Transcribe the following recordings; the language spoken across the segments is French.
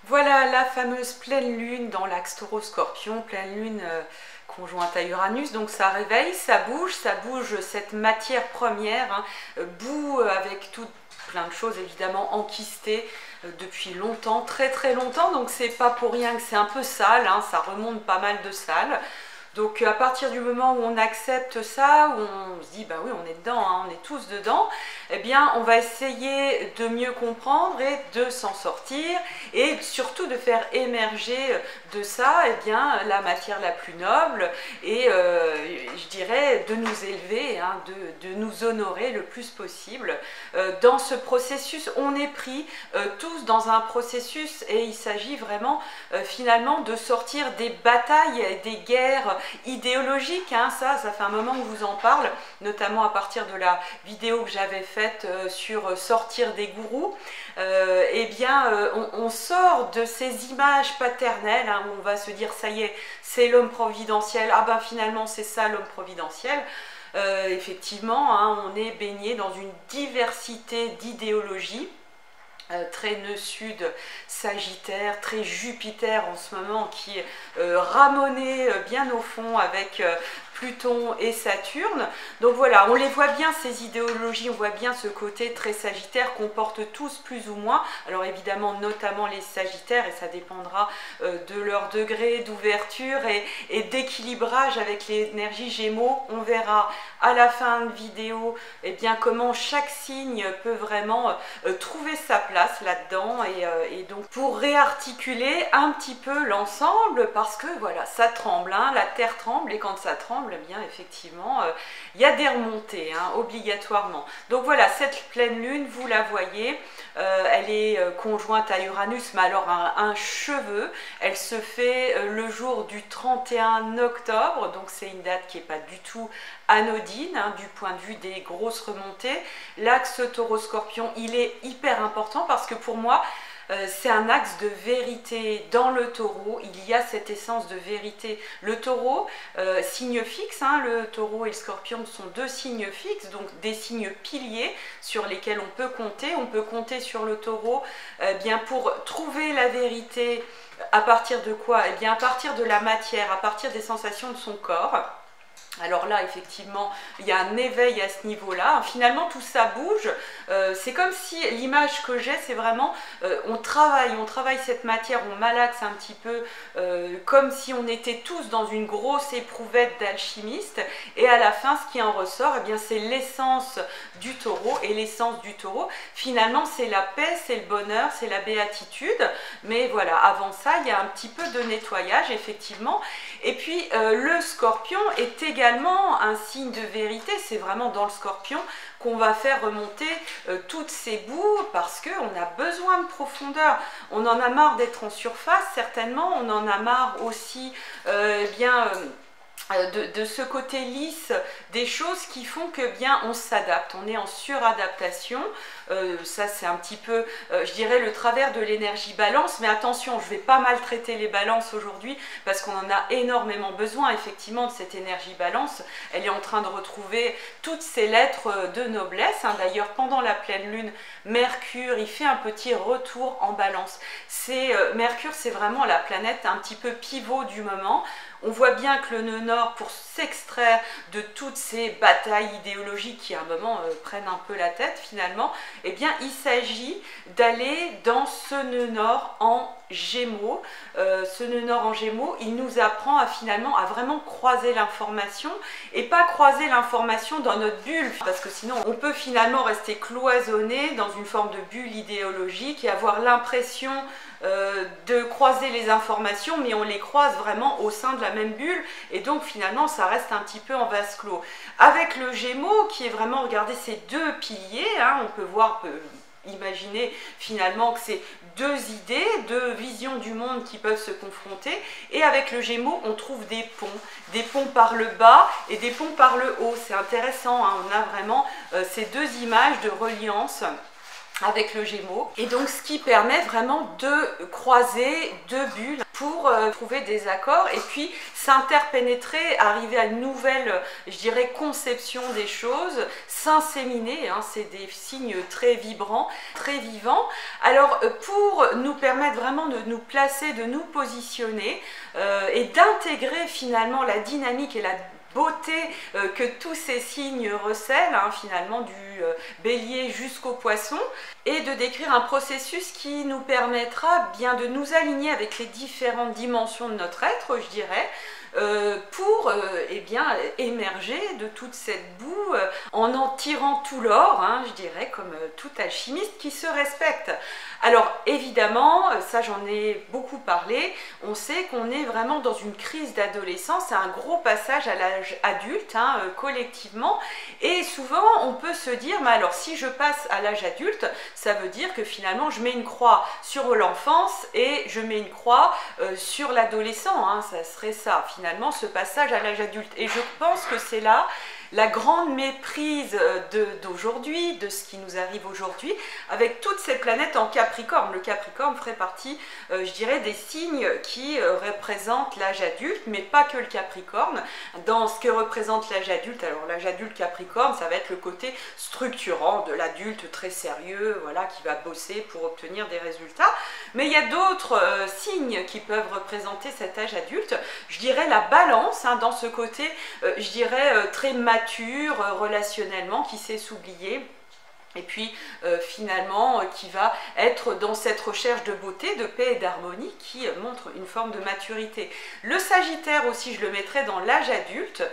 Voilà la fameuse pleine lune dans l'axe Taureau-Scorpion, pleine lune conjointe à Uranus, donc ça réveille, ça bouge cette matière première, boue avec tout plein de choses évidemment enquistées depuis longtemps, très très longtemps, donc c'est pas pour rien que c'est un peu sale, ça remonte pas mal de sale. Donc à partir du moment où on accepte ça, où on se dit bah oui on est dedans, on est tous dedans, eh bien on va essayer de mieux comprendre et de s'en sortir et surtout de faire émerger de ça eh bien, la matière la plus noble et je dirais de nous élever, de nous honorer le plus possible. Dans ce processus, on est pris tous dans un processus et il s'agit vraiment finalement de sortir des batailles, des guerres idéologique, ça fait un moment que je vous en parle, notamment à partir de la vidéo que j'avais faite sur sortir des gourous. Eh bien, on sort de ces images paternelles où on va se dire ça y est, c'est l'homme providentiel, ah ben finalement c'est ça l'homme providentiel. Effectivement, on est baigné dans une diversité d'idéologies. Très nœud sud Sagittaire, très Jupiter en ce moment qui est ramoné bien au fond avec Pluton et Saturne. Donc voilà, on les voit bien ces idéologies, on voit bien ce côté très Sagittaire qu'on porte tous plus ou moins. Alors évidemment notamment les Sagittaires et ça dépendra de leur degré d'ouverture et d'équilibrage avec l'énergie Gémeaux. On verra à la fin de vidéo eh bien, comment chaque signe peut vraiment trouver sa place là-dedans et donc pour réarticuler un petit peu l'ensemble parce que voilà ça tremble, la terre tremble et quand ça tremble eh bien effectivement il y a des remontées obligatoirement. Donc voilà cette pleine lune vous la voyez, elle est conjointe à Uranus mais alors un cheveu, elle se fait le jour du 31 octobre donc c'est une date qui n'est pas du tout anodine du point de vue des grosses remontées. L'axe Taureau-Scorpion il est hyper important parce que pour moi c'est un axe de vérité dans le taureau, il y a cette essence de vérité. Le taureau, signe fixe, le taureau et le scorpion sont deux signes fixes, donc des signes piliers sur lesquels on peut compter sur le taureau bien pour trouver la vérité à partir de quoi? Eh bien à partir de la matière, à partir des sensations de son corps. Alors là, effectivement, il y a un éveil à ce niveau-là. Finalement, tout ça bouge. C'est comme si l'image que j'ai, c'est vraiment, on travaille cette matière, on malaxe un petit peu, comme si on était tous dans une grosse éprouvette d'alchimiste. Et à la fin, ce qui en ressort, eh bien, c'est l'essence du taureau. Et l'essence du taureau, finalement, c'est la paix, c'est le bonheur, c'est la béatitude. Mais voilà, avant ça, il y a un petit peu de nettoyage, effectivement. Et puis, le scorpion est également un signe de vérité, c'est vraiment dans le scorpion qu'on va faire remonter toutes ces boues parce qu'on a besoin de profondeur. On en a marre d'être en surface, certainement, on en a marre aussi de ce côté lisse des choses qui font que bien on s'adapte, on est en suradaptation. Ça c'est un petit peu je dirais le travers de l'énergie balance, mais attention je vais pas maltraiter les balances aujourd'hui parce qu'on en a énormément besoin effectivement de cette énergie balance. Elle est en train de retrouver toutes ses lettres de noblesse, d'ailleurs pendant la pleine lune Mercure il fait un petit retour en balance. Mercure c'est vraiment la planète un petit peu pivot du moment. On voit bien que le nœud nord, pour s'extraire de toutes ces batailles idéologiques qui à un moment prennent un peu la tête finalement, eh bien il s'agit d'aller dans ce nœud nord en Gémeaux. Ce nœud nord en Gémeaux, il nous apprend finalement à vraiment croiser l'information et pas croiser l'information dans notre bulle parce que sinon on peut finalement rester cloisonné dans une forme de bulle idéologique et avoir l'impression de croiser les informations mais on les croise vraiment au sein de la même bulle et donc finalement ça reste un petit peu en vase clos. Avec le Gémeaux qui est vraiment, regardez ces deux piliers, on peut voir, imaginer finalement que c'est deux idées, deux visions du monde qui peuvent se confronter et avec le Gémeaux on trouve des ponts par le bas et des ponts par le haut. C'est intéressant, on a vraiment ces deux images de reliance avec le Gémeaux, et donc ce qui permet vraiment de croiser deux bulles pour trouver des accords et puis s'interpénétrer, arriver à une nouvelle, je dirais, conception des choses, s'inséminer, hein, c'est des signes très vibrants, très vivants. Alors pour nous permettre vraiment de nous placer, de nous positionner et d'intégrer finalement la dynamique et la beauté que tous ces signes recèlent, hein, finalement du bélier jusqu'au poisson, et de décrire un processus qui nous permettra bien de nous aligner avec les différentes dimensions de notre être, je dirais, pour eh bien, émerger de toute cette boue en tirant tout l'or, hein, je dirais, comme tout alchimiste qui se respecte. Alors évidemment, ça j'en ai beaucoup parlé, on sait qu'on est vraiment dans une crise d'adolescence, c'est un gros passage à l'âge adulte, hein, collectivement, et souvent on peut se dire, mais alors si je passe à l'âge adulte, ça veut dire que finalement je mets une croix sur l'enfance et je mets une croix sur l'adolescent, hein, ça serait ça finalement, ce passage à l'âge adulte. Et je pense que c'est là la grande méprise d'aujourd'hui, de ce qui nous arrive aujourd'hui, avec toutes ces planètes en Capricorne. Le Capricorne ferait partie, je dirais, des signes qui représentent l'âge adulte, mais pas que le Capricorne. Dans ce que représente l'âge adulte, alors l'âge adulte Capricorne, ça va être le côté structurant de l'adulte très sérieux, voilà, qui va bosser pour obtenir des résultats. Mais il y a d'autres signes qui peuvent représenter cet âge adulte. Je dirais la Balance, hein, dans ce côté, je dirais, très mature, relationnellement, qui sait s'oublier. Et puis finalement qui va être dans cette recherche de beauté, de paix et d'harmonie qui montre une forme de maturité. Le Sagittaire aussi, je le mettrais dans l'âge adulte,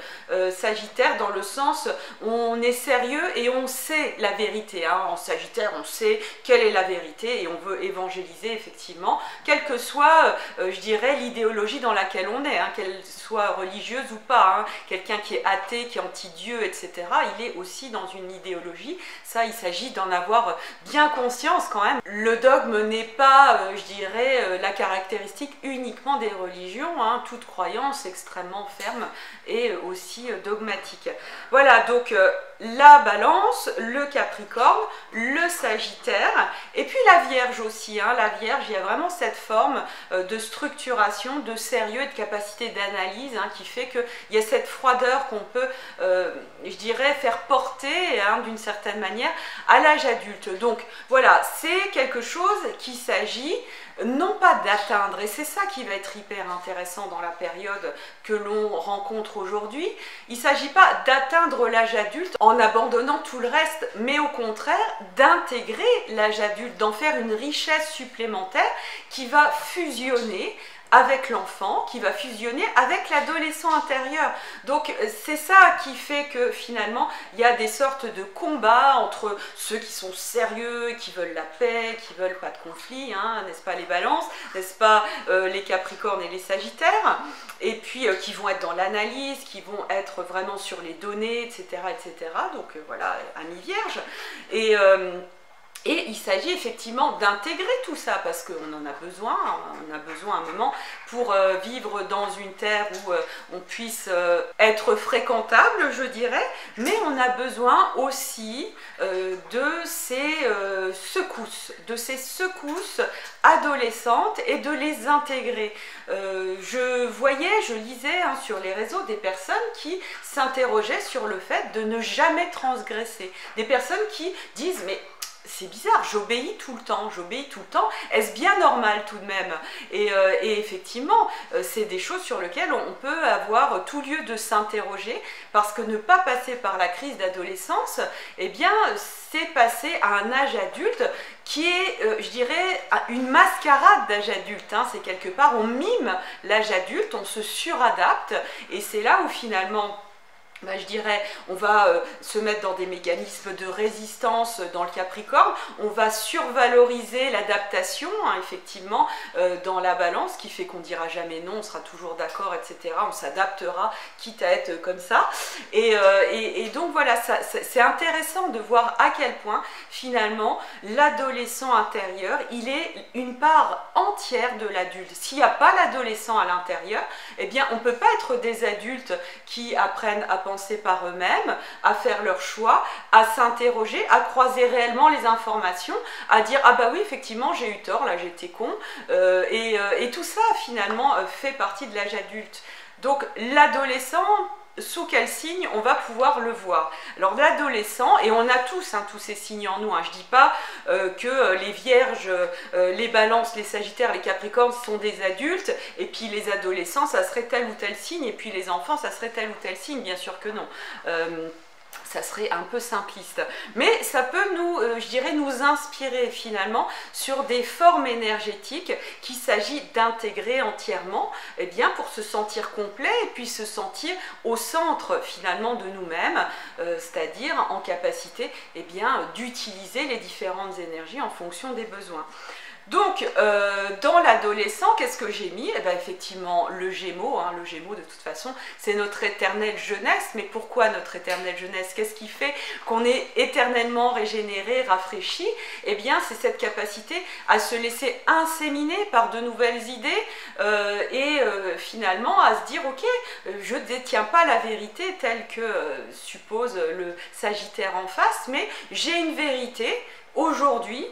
Sagittaire dans le sens où on est sérieux et on sait la vérité, hein. En Sagittaire on sait quelle est la vérité et on veut évangéliser effectivement, quelle que soit je dirais l'idéologie dans laquelle on est, hein, qu'elle soit religieuse ou pas, hein. Quelqu'un qui est athée, qui est anti-Dieu, etc., il est aussi dans une idéologie, ça il s'agit d'en avoir bien conscience quand même. Le dogme n'est pas, je dirais, la caractéristique uniquement des religions, hein. Toute croyance extrêmement ferme et aussi dogmatique. Voilà, donc la Balance, le Capricorne, le Sagittaire, et puis la Vierge aussi, hein. La Vierge, il y a vraiment cette forme de structuration, de sérieux et de capacité d'analyse, hein, qui fait qu'il y a cette froideur qu'on peut, je dirais, faire porter, hein, d'une certaine manière à l'âge adulte. Donc voilà, c'est quelque chose qu'il s'agit non pas d'atteindre, et c'est ça qui va être hyper intéressant dans la période que l'on rencontre aujourd'hui. Il ne s'agit pas d'atteindre l'âge adulte en abandonnant tout le reste, mais au contraire d'intégrer l'âge adulte, d'en faire une richesse supplémentaire qui va fusionner avec l'enfant, qui va fusionner avec l'adolescent intérieur. Donc c'est ça qui fait que finalement il y a des sortes de combats entre ceux qui sont sérieux, qui veulent la paix, qui veulent pas de conflit, hein, n'est-ce pas les Balances, n'est-ce pas les Capricornes et les Sagittaires, et puis qui vont être dans l'analyse, qui vont être vraiment sur les données, etc. etc. Donc voilà, amis vierges. Et il s'agit effectivement d'intégrer tout ça parce qu'on en a besoin, on a besoin à un moment pour vivre dans une terre où on puisse être fréquentable, je dirais, mais on a besoin aussi de ces secousses adolescentes et de les intégrer. Je lisais, hein, sur les réseaux des personnes qui s'interrogeaient sur le fait de ne jamais transgresser. Des personnes qui disent mais c'est bizarre, j'obéis tout le temps, est-ce bien normal tout de même? Et effectivement, c'est des choses sur lesquelles on peut avoir tout lieu de s'interroger, parce que ne pas passer par la crise d'adolescence, eh bien, c'est passer à un âge adulte qui est, je dirais, une mascarade d'âge adulte, hein. C'est quelque part, on mime l'âge adulte, on se suradapte, et c'est là où finalement, je dirais, on va se mettre dans des mécanismes de résistance dans le Capricorne, on va survaloriser l'adaptation, hein, effectivement, dans la Balance, qui fait qu'on ne dira jamais non, on sera toujours d'accord, etc. On s'adaptera, quitte à être comme ça. Et donc voilà, c'est intéressant de voir à quel point, finalement, l'adolescent intérieur, il est une part entière de l'adulte. S'il n'y a pas l'adolescent à l'intérieur, eh bien on ne peut pas être des adultes qui apprennent à penser par eux-mêmes, à faire leurs choix, à s'interroger, à croiser réellement les informations, à dire ah bah oui effectivement j'ai eu tort, là j'étais con, et tout ça finalement fait partie de l'âge adulte. Donc l'adolescent, sous quel signe on va pouvoir le voir? Alors l'adolescent, et on a tous, tous ces signes en nous, je ne dis pas que les vierges, les balances, les sagittaires, les capricornes sont des adultes, et puis les adolescents ça serait tel ou tel signe, et puis les enfants ça serait tel ou tel signe, bien sûr que non. Ça serait un peu simpliste, mais ça peut nous, je dirais, nous inspirer finalement sur des formes énergétiques qu'il s'agit d'intégrer entièrement, eh bien, pour se sentir complet et puis se sentir au centre finalement de nous-mêmes, c'est-à-dire en capacité, eh bien, d'utiliser les différentes énergies en fonction des besoins. Donc, dans l'adolescent, qu'est-ce que j'ai mis? Eh bien, effectivement, le Gémeaux. Le Gémeaux, de toute façon, c'est notre éternelle jeunesse. Mais pourquoi notre éternelle jeunesse? Qu'est-ce qui fait qu'on est éternellement régénéré, rafraîchi? Eh bien, c'est cette capacité à se laisser inséminer par de nouvelles idées et finalement à se dire, ok, je ne détiens pas la vérité telle que suppose le Sagittaire en face, mais j'ai une vérité aujourd'hui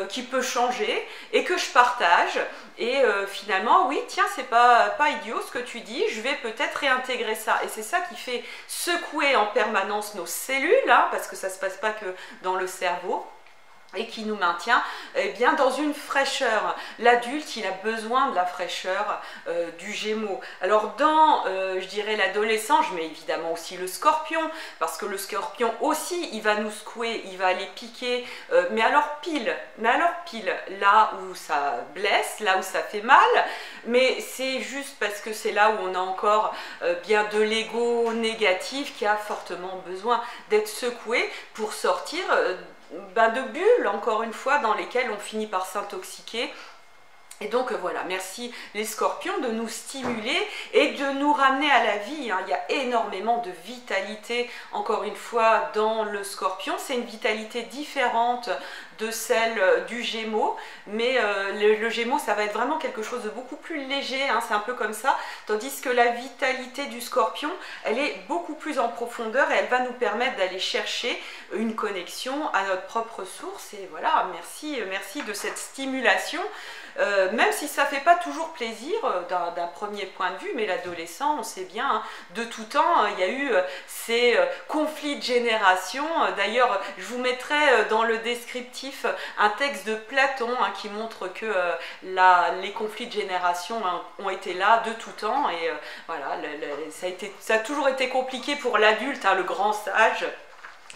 qui peut changer et que je partage, et finalement oui tiens c'est pas idiot ce que tu dis, je vais peut-être réintégrer ça, et c'est ça qui fait secouer en permanence nos cellules, parce que ça se passe pas que dans le cerveau, et qui nous maintient bien dans une fraîcheur. L'adulte, il a besoin de la fraîcheur du Gémeaux. Alors dans, je dirais, l'adolescent, je mets évidemment aussi le Scorpion, parce que le Scorpion aussi, il va nous secouer, il va aller piquer, mais alors pile, là où ça blesse, là où ça fait mal, mais c'est juste parce que c'est là où on a encore bien de l'ego négatif qui a fortement besoin d'être secoué pour sortir de bulles, encore une fois, dans lesquelles on finit par s'intoxiquer. Et donc voilà, merci les Scorpions de nous stimuler et de nous ramener à la vie. Il y a énormément de vitalité, encore une fois, dans le Scorpion. C'est une vitalité différente de celle du Gémeaux, mais le Gémeaux, ça va être vraiment quelque chose de beaucoup plus léger, c'est un peu comme ça, tandis que la vitalité du Scorpion, elle est beaucoup plus en profondeur, et elle va nous permettre d'aller chercher une connexion à notre propre source. Et voilà, merci de cette stimulation. Même si ça ne fait pas toujours plaisir d'un premier point de vue, mais l'adolescent, on sait bien, de tout temps, il y a eu ces conflits de génération. D'ailleurs, je vous mettrai dans le descriptif un texte de Platon qui montre que les conflits de génération ont été là de tout temps, et voilà, ça a toujours été compliqué pour l'adulte, le grand sage,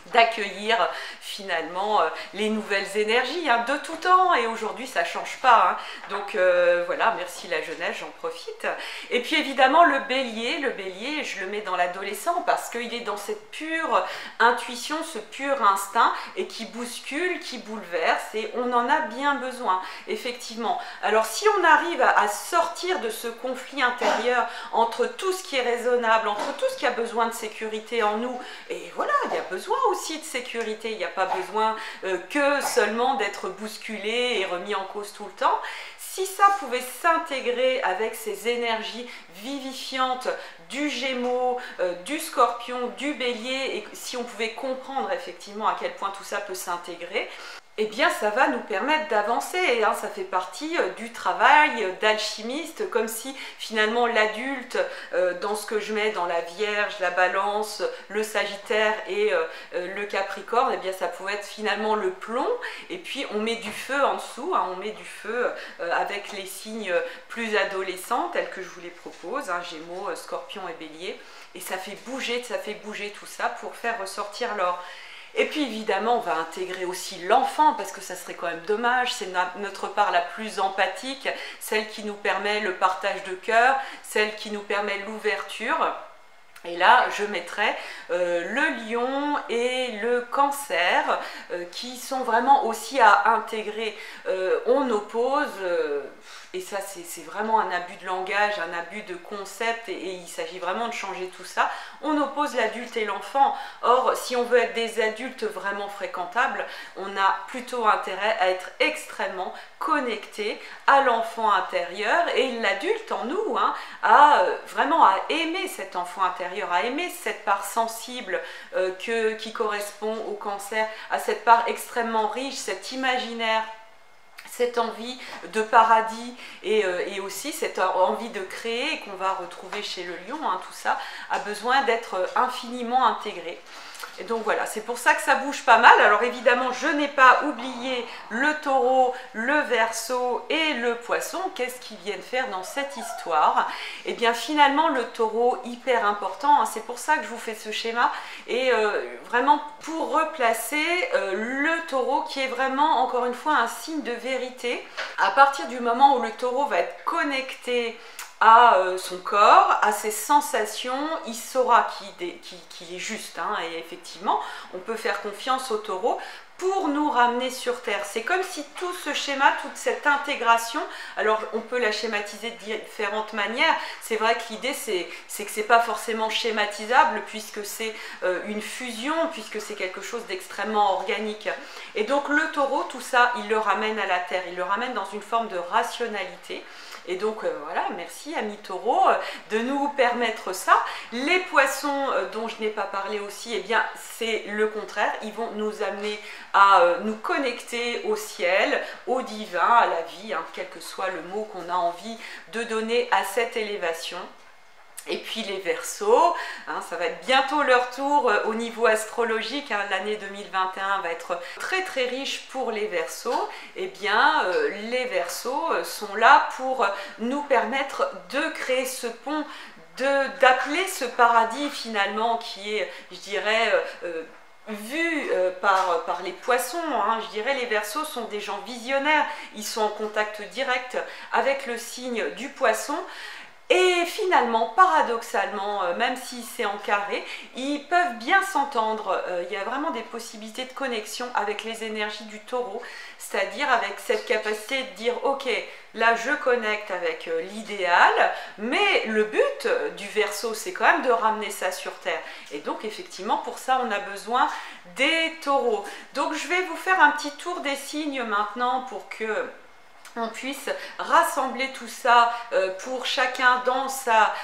d'accueillir finalement les nouvelles énergies de tout temps, et aujourd'hui ça change pas, donc voilà, merci la jeunesse, j'en profite. Et puis évidemment le bélier, je le mets dans l'adolescent parce qu'il est dans cette pure intuition, ce pur instinct, et qui bouscule, qui bouleverse, et on en a bien besoin, effectivement. Alors si on arrive à sortir de ce conflit intérieur entre tout ce qui est raisonnable, entre tout ce qui a besoin de sécurité en nous, et voilà, il y a besoin aussi de sécurité, il n'y a pas besoin que seulement d'être bousculé et remis en cause tout le temps. Si ça pouvait s'intégrer avec ces énergies vivifiantes du Gémeaux, du Scorpion, du Bélier, et si on pouvait comprendre effectivement à quel point tout ça peut s'intégrer, eh bien ça va nous permettre d'avancer, ça fait partie du travail d'alchimiste, comme si finalement l'adulte, dans ce que je mets dans la Vierge, la Balance, le Sagittaire et le Capricorne, eh bien ça pouvait être finalement le plomb, et puis on met du feu en dessous, on met du feu avec les signes plus adolescents tels que je vous les propose, Gémeaux, Scorpion et Bélier, et ça fait bouger tout ça pour faire ressortir l'or. Et puis évidemment, on va intégrer aussi l'enfant, parce que ça serait quand même dommage, c'est notre part la plus empathique, celle qui nous permet le partage de cœur, celle qui nous permet l'ouverture. Et là, je mettrai le Lion et le Cancer, qui sont vraiment aussi à intégrer. On oppose et ça c'est vraiment un abus de langage, un abus de concept, et il s'agit vraiment de changer tout ça. On oppose l'adulte et l'enfant. Or, si on veut être des adultes vraiment fréquentables, on a plutôt intérêt à être extrêmement connecté à l'enfant intérieur, et l'adulte en nous, hein, vraiment à aimer cet enfant intérieur, à aimer cette part sensible qui correspond au cancer, à cette part extrêmement riche, cet imaginaire, cette envie de paradis, et aussi cette envie de créer qu'on va retrouver chez le lion, hein, tout ça a besoin d'être infiniment intégré. Et donc voilà, c'est pour ça que ça bouge pas mal. Alors évidemment, je n'ai pas oublié le taureau, le verseau et le poisson. Qu'est-ce qu'ils viennent faire dans cette histoire? Eh bien finalement, le taureau, hyper important, hein, c'est pour ça que je vous fais ce schéma, et vraiment pour replacer le taureau qui est vraiment, encore une fois, un signe de vérité. À partir du moment où le taureau va être connecté à son corps, à ses sensations, il saura qu'il est juste, hein, et effectivement, on peut faire confiance au taureau pour nous ramener sur Terre. C'est comme si tout ce schéma, toute cette intégration, alors on peut la schématiser de différentes manières. C'est vrai que l'idée, c'est que c'est pas forcément schématisable, puisque c'est une fusion, puisque c'est quelque chose d'extrêmement organique. Et donc le taureau, tout ça, il le ramène à la Terre, il le ramène dans une forme de rationalité. Et donc voilà, merci amis taureaux de nous permettre ça. Les poissons dont je n'ai pas parlé aussi, eh bien c'est le contraire, ils vont nous amener à nous connecter au ciel, au divin, à la vie, hein, quel que soit le mot qu'on a envie de donner à cette élévation. Et puis les Verseaux, hein, ça va être bientôt leur tour au niveau astrologique, hein, l'année 2021 va être très très riche pour les Verseaux. Eh bien les Verseaux sont là pour nous permettre de créer ce pont, d'appeler ce paradis finalement qui est, je dirais, vu par les poissons, hein. Je dirais les Verseaux sont des gens visionnaires, ils sont en contact direct avec le signe du poisson. Et finalement, paradoxalement, même si c'est en carré, ils peuvent bien s'entendre. Il y a vraiment des possibilités de connexion avec les énergies du taureau, c'est-à-dire avec cette capacité de dire « Ok, là je connecte avec l'idéal, mais le but du Verseau, c'est quand même de ramener ça sur Terre. » Et donc effectivement, pour ça, on a besoin des taureaux. Donc je vais vous faire un petit tour des signes maintenant pour que on puisse rassembler tout ça pour chacun dans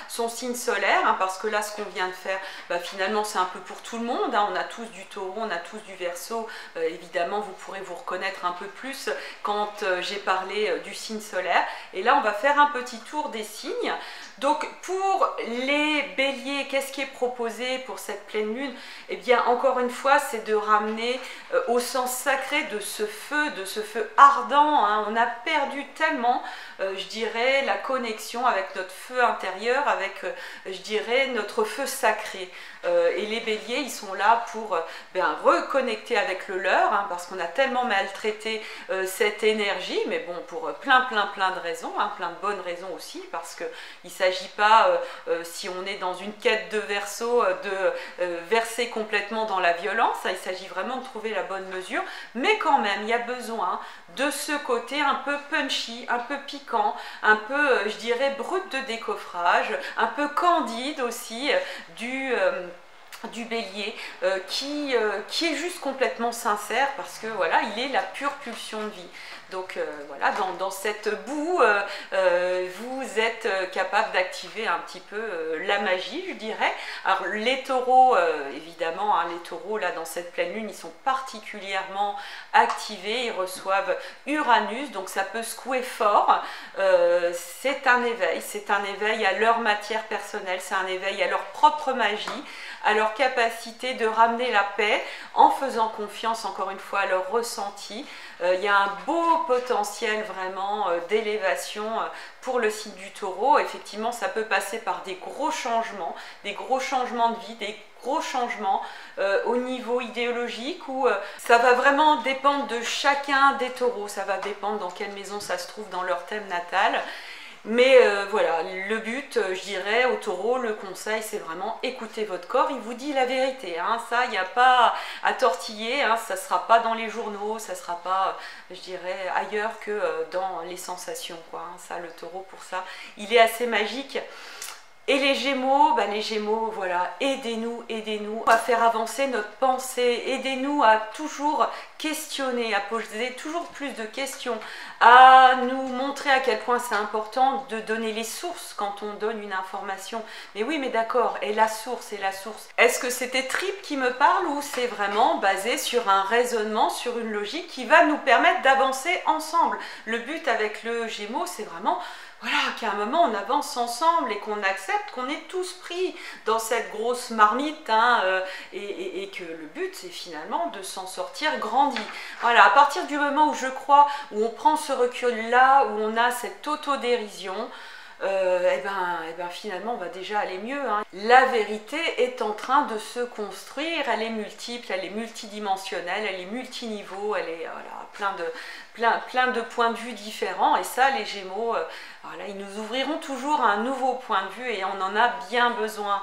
son signe solaire, hein, parce que là ce qu'on vient de faire, bah, finalement c'est un peu pour tout le monde, hein. On a tous du taureau, on a tous du Verseau, évidemment vous pourrez vous reconnaître un peu plus quand j'ai parlé du signe solaire, et là on va faire un petit tour des signes. Donc pour les béliers, qu'est-ce qui est proposé pour cette pleine lune? Eh bien encore une fois, c'est de ramener au sens sacré de ce feu ardent, hein. On a perdu tellement, je dirais, la connexion avec notre feu intérieur, avec, je dirais, notre feu sacré. Et les béliers, ils sont là pour reconnecter avec le leur, hein, parce qu'on a tellement maltraité cette énergie, mais bon, pour plein de raisons, hein, plein de bonnes raisons aussi, parce qu'il ne s'agit pas, si on est dans une quête de Verseau, de verser complètement dans la violence, hein. Il s'agit vraiment de trouver la bonne mesure, mais quand même, il y a besoin de ce côté un peu punchy, un peu piquant, un peu, je dirais, brut de décoffrage, un peu candide aussi, du bélier, qui est juste complètement sincère, parce que voilà, il est la pure pulsion de vie. Donc voilà, dans cette boue, vous êtes capable d'activer un petit peu la magie, je dirais. Alors les taureaux, évidemment, hein, les taureaux, là, dans cette pleine lune, ils sont particulièrement activés, ils reçoivent Uranus, donc ça peut secouer fort. C'est un éveil à leur matière personnelle, c'est un éveil à leur propre magie, à leur capacité de ramener la paix en faisant confiance, encore une fois, à leur ressenti. Il y a un beau potentiel vraiment d'élévation pour le signe du taureau. Effectivement, ça peut passer par des gros changements de vie, des gros changements au niveau idéologique, où ça va vraiment dépendre de chacun des taureaux, ça va dépendre dans quelle maison ça se trouve dans leur thème natal. Mais voilà, le but, je dirais, au taureau, le conseil, c'est vraiment écouter votre corps. Il vous dit la vérité, hein. Ça, il n'y a pas à tortiller, hein. Ça ne sera pas dans les journaux, ça ne sera pas, je dirais, ailleurs que dans les sensations, quoi, hein. Ça, le taureau, pour ça, il est assez magique. Et les Gémeaux, voilà, aidez-nous à faire avancer notre pensée, aidez-nous à toujours questionner, à poser toujours plus de questions, à nous montrer à quel point c'est important de donner les sources quand on donne une information. Mais oui, mais d'accord, et la source, Est-ce que c'est tes tripes qui me parlent ou c'est vraiment basé sur un raisonnement, sur une logique qui va nous permettre d'avancer ensemble? Le but avec le Gémeaux, c'est vraiment... Voilà, qu'à un moment on avance ensemble et qu'on accepte qu'on est tous pris dans cette grosse marmite, hein, et que le but c'est finalement de s'en sortir grandi. Voilà, à partir du moment où je crois, où on prend ce recul-là, où on a cette autodérision, finalement on va déjà aller mieux, hein. La vérité est en train de se construire, elle est multiple, elle est multidimensionnelle, elle est multiniveau, elle est plein de points de vue différents, et ça les Gémeaux, voilà, ils nous ouvriront toujours un nouveau point de vue et on en a bien besoin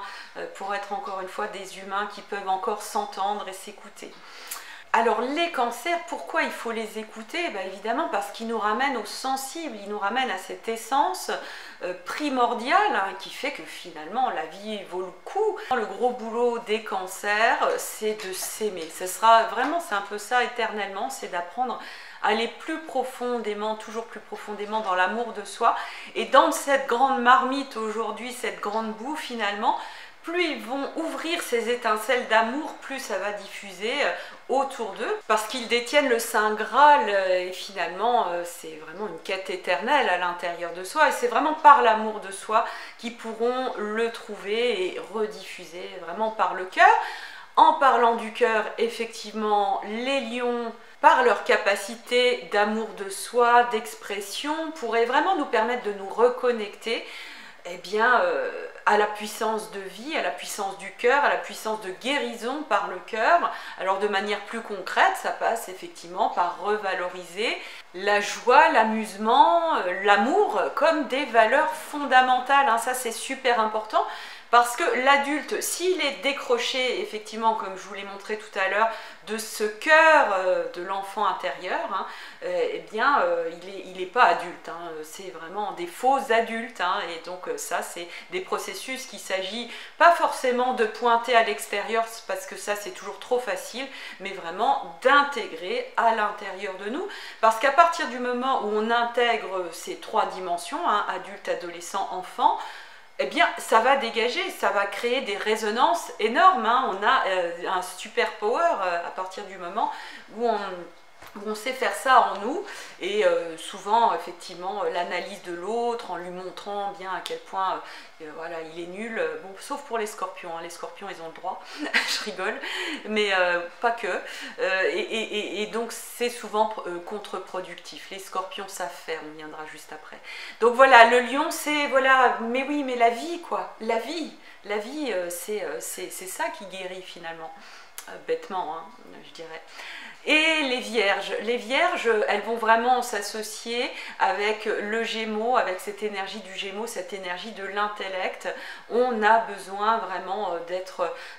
pour être encore une fois des humains qui peuvent encore s'entendre et s'écouter. Alors les cancers, pourquoi il faut les écouter? Évidemment parce qu'ils nous ramènent au sensible, ils nous ramènent à cette essence primordiale, hein, qui fait que finalement la vie vaut le coup. Le gros boulot des cancers, c'est de s'aimer. Ce sera vraiment, c'est un peu ça éternellement, c'est d'apprendre à aller plus profondément, toujours plus profondément dans l'amour de soi. Et dans cette grande marmite aujourd'hui, cette grande boue finalement, plus ils vont ouvrir ces étincelles d'amour, plus ça va diffuser autour d'eux, parce qu'ils détiennent le Saint Graal, et finalement c'est vraiment une quête éternelle à l'intérieur de soi, et c'est vraiment par l'amour de soi qu'ils pourront le trouver et rediffuser vraiment par le cœur. En parlant du cœur, effectivement, les lions, par leur capacité d'amour de soi, d'expression, pourraient vraiment nous permettre de nous reconnecter à la puissance de vie, à la puissance du cœur, à la puissance de guérison par le cœur. Alors de manière plus concrète, ça passe effectivement par revaloriser la joie, l'amusement, l'amour comme des valeurs fondamentales, hein. Ça c'est super important. Parce que l'adulte, s'il est décroché, effectivement, comme je vous l'ai montré tout à l'heure, de ce cœur de l'enfant intérieur, hein, il n'est pas adulte, hein. C'est vraiment des faux adultes, hein. Et donc ça, c'est des processus qu'il s'agit pas forcément de pointer à l'extérieur, parce que ça, c'est toujours trop facile, mais vraiment d'intégrer à l'intérieur de nous. Parce qu'à partir du moment où on intègre ces trois dimensions, hein, adulte, adolescent, enfant, ça va dégager, ça va créer des résonances énormes, hein. On a un super power à partir du moment où on sait faire ça en nous, et souvent effectivement l'analyse de l'autre en lui montrant bien à quel point voilà, il est nul, bon, sauf pour les scorpions, hein. Les scorpions ils ont le droit, je rigole, mais pas que, et donc c'est souvent contre-productif. Les scorpions savent faire, on viendra juste après. Donc voilà, le lion c'est, voilà, mais oui, mais la vie quoi, la vie c'est ça qui guérit finalement, bêtement, hein, je dirais. Et les vierges, elles vont vraiment s'associer avec le Gémeaux, avec cette énergie du Gémeaux, cette énergie de l'intellect. On a besoin vraiment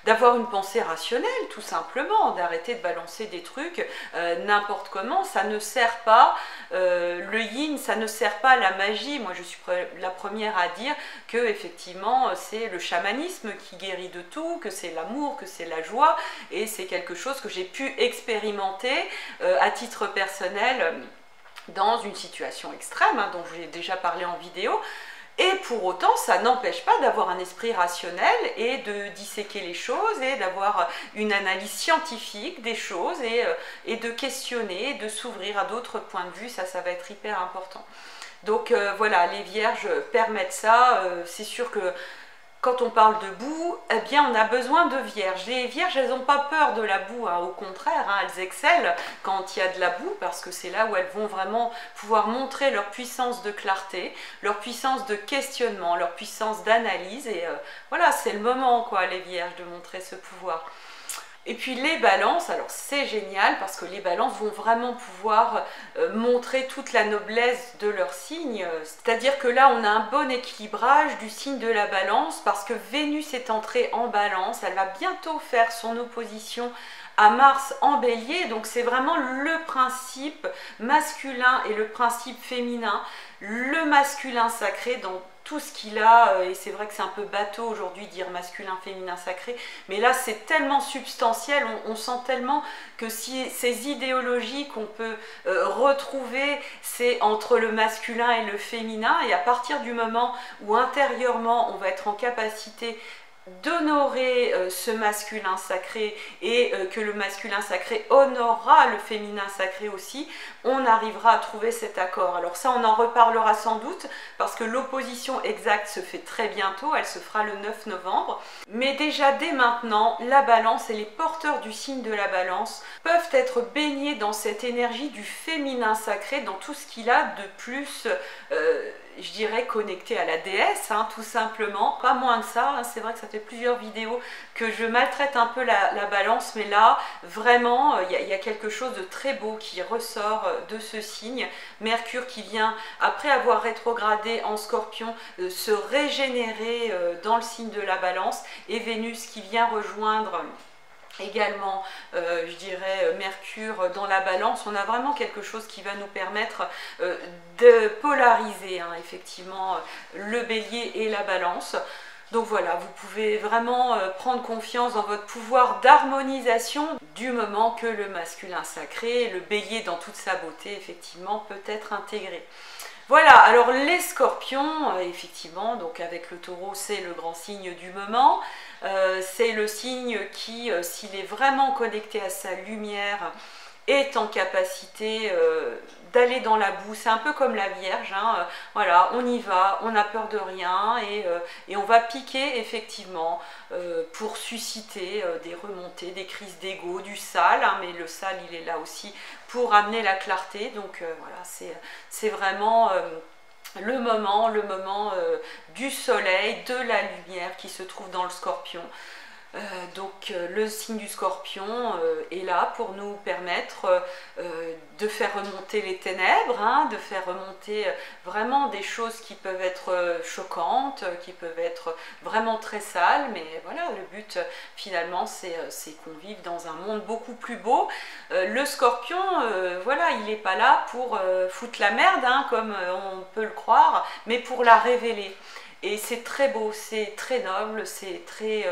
d'avoir une pensée rationnelle, tout simplement, d'arrêter de balancer des trucs n'importe comment. Ça ne sert pas, le yin, ça ne sert pas la magie. Moi, je suis la première à dire que effectivement, c'est le chamanisme qui guérit de tout, que c'est l'amour, que c'est la joie, et c'est quelque chose que j'ai pu expérimenter à titre personnel dans une situation extrême, hein, dont je vous ai déjà parlé en vidéo. Et pour autant, ça n'empêche pas d'avoir un esprit rationnel et de disséquer les choses et d'avoir une analyse scientifique des choses et de questionner, de s'ouvrir à d'autres points de vue. Ça va être hyper important. Donc voilà, les vierges permettent ça. C'est sûr que quand on parle de boue, on a besoin de vierges. Les vierges, elles n'ont pas peur de la boue, hein. Au contraire, hein, elles excellent quand il y a de la boue, parce que c'est là où elles vont vraiment pouvoir montrer leur puissance de clarté, leur puissance de questionnement, leur puissance d'analyse. Et voilà, c'est le moment, quoi, les vierges, de montrer ce pouvoir. Et puis les balances, alors c'est génial parce que les balances vont vraiment pouvoir montrer toute la noblesse de leur signe. C'est-à-dire que là on a un bon équilibrage du signe de la balance parce que Vénus est entrée en balance, elle va bientôt faire son opposition à Mars en bélier, donc c'est vraiment le principe masculin et le principe féminin, le masculin sacré dans tout ce qu'il a, et c'est vrai que c'est un peu bateau aujourd'hui dire masculin, féminin, sacré, mais là c'est tellement substantiel, on sent tellement que si ces idéologies qu'on peut retrouver, c'est entre le masculin et le féminin, et à partir du moment où intérieurement on va être en capacité d'honorer ce masculin sacré et que le masculin sacré honorera le féminin sacré aussi, on arrivera à trouver cet accord. Alors ça, on en reparlera sans doute parce que l'opposition exacte se fait très bientôt, elle se fera le 9 novembre. Mais déjà dès maintenant, la balance et les porteurs du signe de la balance peuvent être baignés dans cette énergie du féminin sacré, dans tout ce qu'il a de plus je dirais connecté à la déesse, hein, tout simplement, pas moins que ça, hein. C'est vrai que ça fait plusieurs vidéos que je maltraite un peu la balance, mais là, vraiment, il y a quelque chose de très beau qui ressort de ce signe. Mercure qui vient, après avoir rétrogradé en Scorpion, se régénérer dans le signe de la balance, et Vénus qui vient rejoindre également, je dirais, Mercure dans la balance. On a vraiment quelque chose qui va nous permettre de polariser, hein, effectivement, le bélier et la balance. Donc voilà, vous pouvez vraiment prendre confiance dans votre pouvoir d'harmonisation du moment que le masculin sacré, le bélier dans toute sa beauté, effectivement, peut être intégré. Voilà, alors les scorpions, effectivement, donc avec le taureau, c'est le grand signe du moment. C'est le signe qui, s'il est vraiment connecté à sa lumière, est en capacité d'aller dans la boue. C'est un peu comme la Vierge, hein. Voilà, on y va, on n'a peur de rien et on va piquer effectivement pour susciter des remontées, des crises d'ego, du sale, hein, mais le sale il est là aussi pour amener la clarté. Donc voilà, c'est vraiment le moment du soleil, de la lumière qui se trouve dans le Scorpion. Donc le signe du Scorpion est là pour nous permettre de faire remonter les ténèbres, hein, de faire remonter vraiment des choses qui peuvent être choquantes, qui peuvent être vraiment très sales, mais voilà, le but finalement c'est qu'on vive dans un monde beaucoup plus beau. Le Scorpion, voilà, il n'est pas là pour foutre la merde, hein, comme on peut le croire, mais pour la révéler. Et c'est très beau, c'est très noble, c'est très,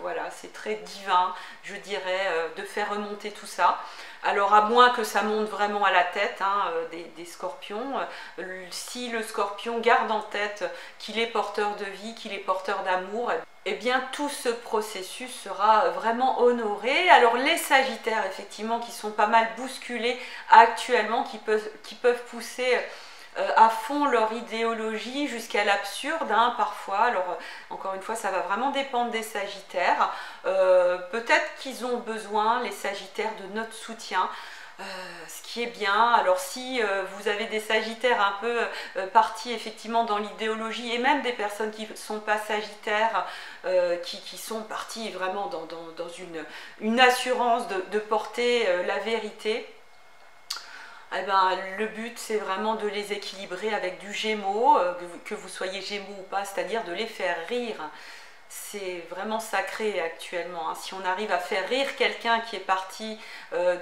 voilà, c'est très divin, je dirais, de faire remonter tout ça. Alors à moins que ça monte vraiment à la tête, hein, des scorpions, si le scorpion garde en tête qu'il est porteur de vie, qu'il est porteur d'amour, eh bien tout ce processus sera vraiment honoré. Alors les sagittaires, effectivement, qui sont pas mal bousculés actuellement, qui peuvent pousser à fond leur idéologie jusqu'à l'absurde, hein, parfois. Alors encore une fois, ça va vraiment dépendre des sagittaires. Peut-être qu'ils ont besoin, les sagittaires, de notre soutien. Ce qui est bien. Alors si vous avez des sagittaires un peu partis effectivement dans l'idéologie, et même des personnes qui ne sont pas sagittaires, qui sont partis vraiment dans une assurance de porter la vérité, eh ben, le but c'est vraiment de les équilibrer avec du Gémeaux, que vous soyez Gémeaux ou pas, c'est-à-dire de les faire rire. C'est vraiment sacré actuellement, hein. Si on arrive à faire rire quelqu'un qui est parti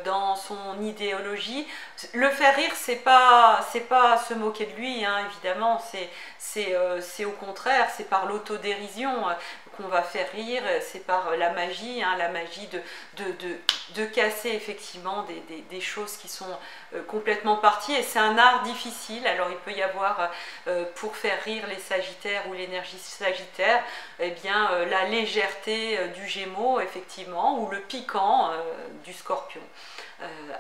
dans son idéologie, le faire rire, c'est pas se moquer de lui, hein, évidemment, c'est au contraire, c'est par l'autodérision qu'on va faire rire, c'est par la magie, hein, la magie de casser effectivement des choses qui sont complètement parties, et c'est un art difficile. Alors il peut y avoir pour faire rire les sagittaires ou l'énergie sagittaire, eh bien la légèreté du Gémeaux effectivement, ou le piquant du Scorpion.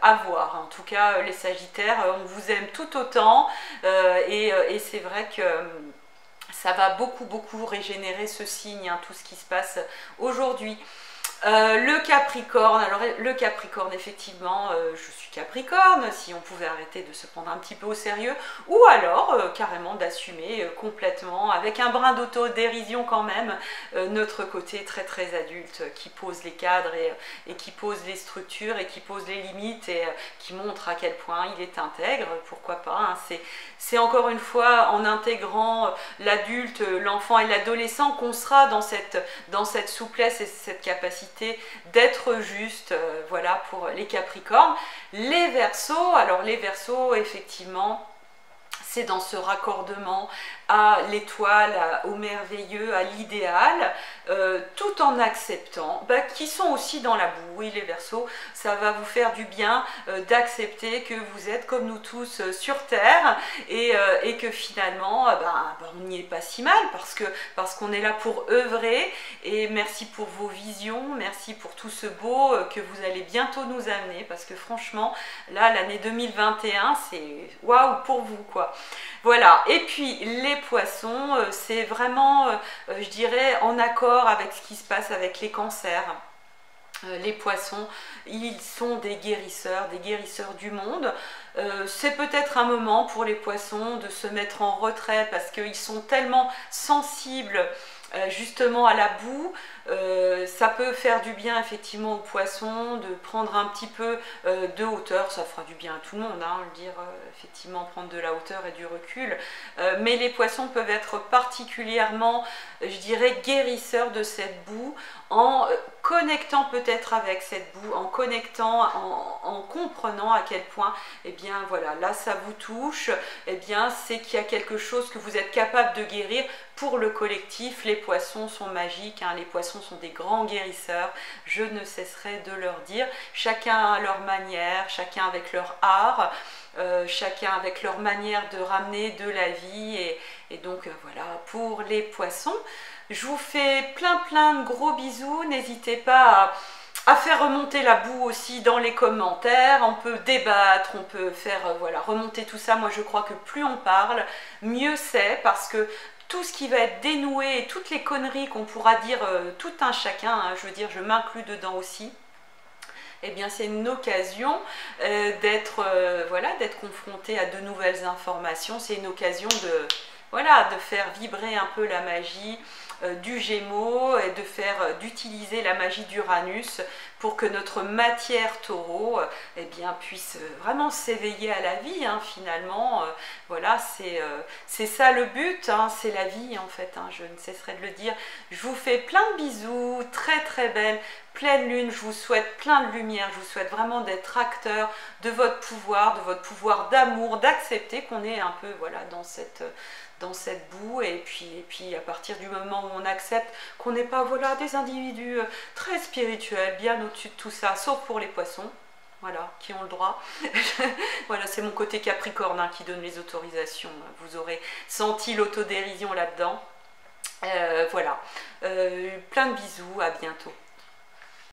À voir. En tout cas, les sagittaires, on vous aime tout autant, et c'est vrai que ça va beaucoup régénérer ce signe, hein, tout ce qui se passe aujourd'hui. Le Capricorne, alors le Capricorne effectivement, je suis Capricorne, si on pouvait arrêter de se prendre un petit peu au sérieux, ou alors carrément d'assumer complètement, avec un brin d'autodérision quand même, notre côté très très adulte qui pose les cadres et qui pose les structures et qui pose les limites et qui montre à quel point il est intègre, pourquoi pas, hein, c'est encore une fois en intégrant l'adulte, l'enfant et l'adolescent qu'on sera dans cette souplesse et cette capacité d'être juste, voilà pour les Capricornes. Les Verseaux, alors les Verseaux effectivement c'est dans ce raccordement à l'étoile, au merveilleux, à l'idéal, tout en acceptant qu'ils sont aussi dans la boue. Oui, les Verseaux, ça va vous faire du bien d'accepter que vous êtes comme nous tous sur Terre et que finalement, on n'y est pas si mal parce qu'on est là pour œuvrer. Et merci pour vos visions, merci pour tout ce beau que vous allez bientôt nous amener parce que franchement, là, l'année 2021, c'est waouh pour vous, quoi. Voilà, et puis les poissons, c'est vraiment, je dirais, en accord avec ce qui se passe avec les cancers. Les poissons, ils sont des guérisseurs du monde. C'est peut-être un moment pour les poissons de se mettre en retrait parce qu'ils sont tellement sensibles justement à la boue. Ça peut faire du bien effectivement aux poissons de prendre un petit peu de hauteur, ça fera du bien à tout le monde, hein, dire effectivement prendre de la hauteur et du recul, mais les poissons peuvent être particulièrement, je dirais, guérisseurs de cette boue en connectant peut-être avec cette boue, en connectant, en comprenant à quel point, eh bien voilà, là ça vous touche, eh bien c'est qu'il y a quelque chose que vous êtes capable de guérir pour le collectif. Les poissons sont magiques, hein, les poissons sont des grands guérisseurs, je ne cesserai de leur dire, chacun à leur manière, chacun avec leur art, chacun avec leur manière de ramener de la vie et donc voilà pour les poissons. Je vous fais plein de gros bisous, n'hésitez pas à faire remonter la boue aussi dans les commentaires, on peut débattre, on peut faire voilà, remonter tout ça. Moi je crois que plus on parle, mieux c'est parce que tout ce qui va être dénoué, toutes les conneries qu'on pourra dire tout un chacun, hein, je veux dire je m'inclus dedans aussi, eh bien c'est une occasion d'être voilà, d'être confronté à de nouvelles informations, c'est une occasion de, voilà, de faire vibrer un peu la magie du Gémeaux et d'utiliser la magie d'Uranus pour que notre matière taureau eh bien, puisse vraiment s'éveiller à la vie, hein, finalement. Voilà, c'est ça le but, hein, c'est la vie en fait, hein, je ne cesserai de le dire. Je vous fais plein de bisous, très belle pleine lune, je vous souhaite plein de lumière, je vous souhaite vraiment d'être acteur de votre pouvoir d'amour, d'accepter qu'on est un peu voilà, dans cette boue et puis à partir du moment où on accepte qu'on n'est pas voilà, des individus très spirituels, bien au-dessus de tout ça, sauf pour les poissons, voilà, qui ont le droit. Voilà, c'est mon côté Capricorne hein, qui donne les autorisations, vous aurez senti l'autodérision là-dedans. Voilà, plein de bisous, à bientôt.